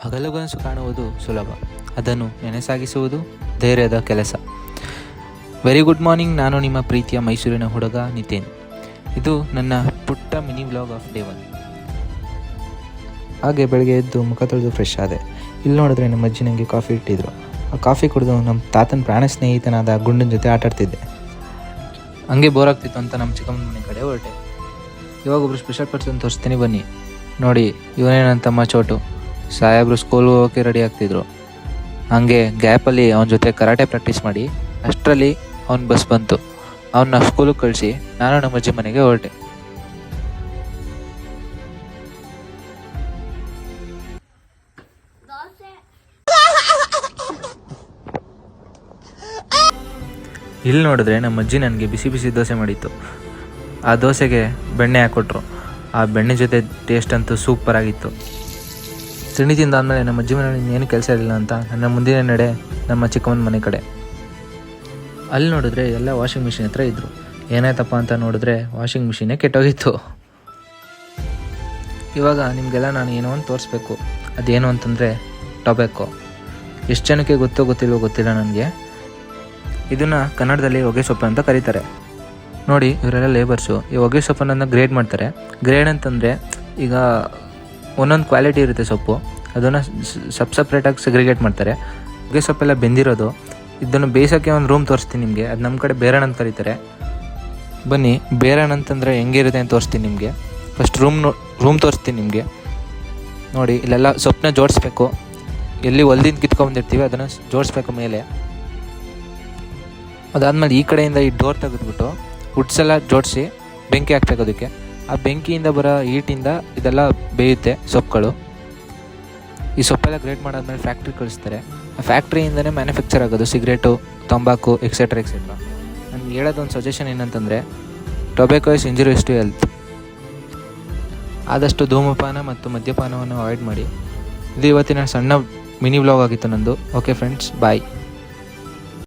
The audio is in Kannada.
ಹಗಲುಗನಸು ಕಾಣುವುದು ಸುಲಭ, ಅದನ್ನು ನೆನಸಾಗಿಸುವುದು ಧೈರ್ಯದ ಕೆಲಸ. Very good morning. ನಾನು ನಿಮ್ಮ ಪ್ರೀತಿಯ ಮೈಸೂರಿನ ಹುಡುಗ ನಿತಿನ್. ಇದು ನನ್ನ ಪುಟ್ಟ ಮಿನಿ ವ್ಲಾಗ್ ಆಫ್ ಡೇ 1. ಹಾಗೆ ಬೆಳಗ್ಗೆ ಎದ್ದು ಮುಖ ತೊಳೆದು ಫ್ರೆಶ್ ಆದೆ. ಇಲ್ಲಿ ನೋಡಿದ್ರೆ ನಮ್ಮ ಅಜ್ಜಿ ನನಗೆ ಕಾಫಿ ಇಟ್ಟಿದ್ರು. ಆ ಕಾಫಿ ಕುಡಿದು ನಮ್ಮ ತಾತನ ಪ್ರಾಣ ಸ್ನೇಹಿತನಾದ ಗುಂಡನ ಜೊತೆ ಆಟಾಡ್ತಿದ್ದೆ. ಹಂಗೆ ಬೋರ್ ಆಗ್ತಿತ್ತು ಅಂತ ನಮ್ಮ ಚಿಕ್ಕಮ್ಮನ ಮನೆ ಕಡೆ ಹೊರಟೆ. ಇವಾಗ ಒಬ್ರು ಸ್ಪೆಷಲ್ ಪರ್ಸನ್ ತೋರಿಸ್ತೀನಿ ಬನ್ನಿ. ನೋಡಿ, ಇವನೇ ನನ್ನ ತಮ್ಮ ಚೋಟು. ಸಾಹೇಬ್ರು ಸ್ಕೂಲ್ಗೆ ಹೋಗೋಕ್ಕೆ ರೆಡಿ ಆಗ್ತಿದ್ರು. ಹಾಗೆ ಗ್ಯಾಪಲ್ಲಿ ಅವನ ಜೊತೆ ಕರಾಟೆ ಪ್ರಾಕ್ಟೀಸ್ ಮಾಡಿ ಅಷ್ಟರಲ್ಲಿ ಅವ್ನ ಬಸ್ ಬಂತು. ಅವನ್ನ ಸ್ಕೂಲಿಗೆ ಕಳಿಸಿ ನಾನು ನಮ್ಮ ಅಜ್ಜಿ ಮನೆಗೆ ಹೊರಟೆ. ಇಲ್ಲಿ ನೋಡಿದ್ರೆ ನಮ್ಮ ಅಜ್ಜಿ ನನಗೆ ಬಿಸಿ ಬಿಸಿ ದೋಸೆ ಮಾಡಿತ್ತು. ಆ ದೋಸೆಗೆ ಬೆಣ್ಣೆ ಹಾಕ್ಕೊಟ್ರು. ಆ ಬೆಣ್ಣೆ ಜೊತೆ ಟೇಸ್ಟ್ ಅಂತೂ ಸೂಪರ್ ಆಗಿತ್ತು. ತಿಂಡಿ ತಿಂದಾದ್ಮೇಲೆ ನಮ್ಮ ಅಜ್ಜಿ ಮನೇಲಿ ಇನ್ನೇನು ಕೆಲಸ ಇರಲಿಲ್ಲ ಅಂತ ನನ್ನ ಮುಂದಿನ ನಡೆ ನಮ್ಮ ಚಿಕ್ಕಮ್ಮನ ಮನೆ ಕಡೆ. ಅಲ್ಲಿ ನೋಡಿದ್ರೆ ಎಲ್ಲ ವಾಷಿಂಗ್ ಮಿಷಿನ್ ಹತ್ರ ಇದ್ದರು. ಏನಾಯ್ತಪ್ಪ ಅಂತ ನೋಡಿದ್ರೆ ವಾಷಿಂಗ್ ಮಿಷಿನೇ ಕೆಟ್ಟೋಗಿತ್ತು. ಇವಾಗ ನಿಮಗೆಲ್ಲ ನಾನು ಏನೋ ಒಂದು ತೋರಿಸ್ಬೇಕು. ಅದೇನು ಅಂತಂದರೆ ಟೊಬ್ಯಾಕೋ. ಎಷ್ಟು ಜನಕ್ಕೆ ಗೊತ್ತೋ ಗೊತ್ತಿಲ್ವೋ ಗೊತ್ತಿಲ್ಲ ನನಗೆ. ಇದನ್ನು ಕನ್ನಡದಲ್ಲಿ ಹೊಗೆ ಸೊಪ್ಪು ಅಂತ ಕರೀತಾರೆ. ನೋಡಿ, ಇವರೆಲ್ಲ ಲೇಬರ್ಸು. ಈ ಹೊಗೆ ಸೊಪ್ಪನ್ನು ಗ್ರೇಡ್ ಮಾಡ್ತಾರೆ. ಗ್ರೇಡ್ ಅಂತಂದರೆ ಈಗ ಒಂದೊಂದು ಕ್ವಾಲಿಟಿ ಇರುತ್ತೆ ಸೊಪ್ಪು, ಅದನ್ನು ಸಪ್ರೇಟಾಗಿ ಸೆಗ್ರಿಗೇಟ್ ಮಾಡ್ತಾರೆ. ಹೊಗೆ ಸೊಪ್ಪೆಲ್ಲ ಬೆಂದಿರೋದು. ಇದನ್ನು ಬೇಯಿಸೋಕ್ಕೆ ಒಂದು ರೂಮ್ ತೋರಿಸ್ತೀನಿ ನಿಮಗೆ. ಅದು ನಮ್ಮ ಕಡೆ ಬೇರಣ್ಣ ಅಂತ ಕರೀತಾರೆ. ಬನ್ನಿ, ಬೇರಣ್ಣ ಅಂತಂದರೆ ಹೆಂಗಿರುತ್ತೆ ಅಂತ ತೋರಿಸ್ತೀನಿ ನಿಮಗೆ. ಫಸ್ಟ್ ರೂಮ್ ತೋರಿಸ್ತೀನಿ ನಿಮಗೆ. ನೋಡಿ, ಇಲ್ಲೆಲ್ಲ ಸೊಪ್ಪನ್ನ ಜೋಡಿಸ್ಬೇಕು. ಎಲ್ಲಿ ಹೊಲ್ದಿಂದ ಕಿತ್ಕೊಂಡ್ಬಂದಿರ್ತೀವಿ ಅದನ್ನು ಜೋಡಿಸ್ಬೇಕು ಮೇಲೆ. ಅದಾದಮೇಲೆ ಈ ಕಡೆಯಿಂದ ಈ ಡೋರ್ ತೆಗೆದ್ಬಿಟ್ಟು ವುಡ್ಸ್ ಎಲ್ಲ ಜೋಡಿಸಿ ಬೆಂಕಿ ಹಾಕ್ಬೇಕು ಅದಕ್ಕೆ. ಆ ಬೆಂಕಿಯಿಂದ ಬರೋ ಹೀಟಿಂದ ಇದೆಲ್ಲ ಬೇಯುತ್ತೆ ಸೊಪ್ಪುಗಳು. ಈ ಸೊಪ್ಪೆಲ್ಲ ಗ್ರೇಟ್ ಮಾಡಾದ್ಮೇಲೆ ಫ್ಯಾಕ್ಟ್ರಿ ಕಳಿಸ್ತಾರೆ. ಆ ಫ್ಯಾಕ್ಟ್ರಿಯಿಂದನೇ ಮ್ಯಾನುಫ್ಯಾಕ್ಚರ್ ಆಗೋದು ಸಿಗರೇಟು, ತಂಬಾಕು, ಎಕ್ಸೆಟ್ರಾ ಎಕ್ಸೆಟ್ರಾ. ನಾನು ಹೇಳೋದೊಂದು ಸಜೆಷನ್ ಏನಂತಂದರೆ, tobacco is injurious to health. ಆದಷ್ಟು ಧೂಮಪಾನ ಮತ್ತು ಮದ್ಯಪಾನವನ್ನು ಅವಾಯ್ಡ್ ಮಾಡಿ. ಇದು ಇವತ್ತಿನ ಸಣ್ಣ ಮಿನಿ ವ್ಲಾಗ್ ಆಗಿತ್ತು ನಂದು. ಓಕೆ ಫ್ರೆಂಡ್ಸ್, ಬಾಯ್.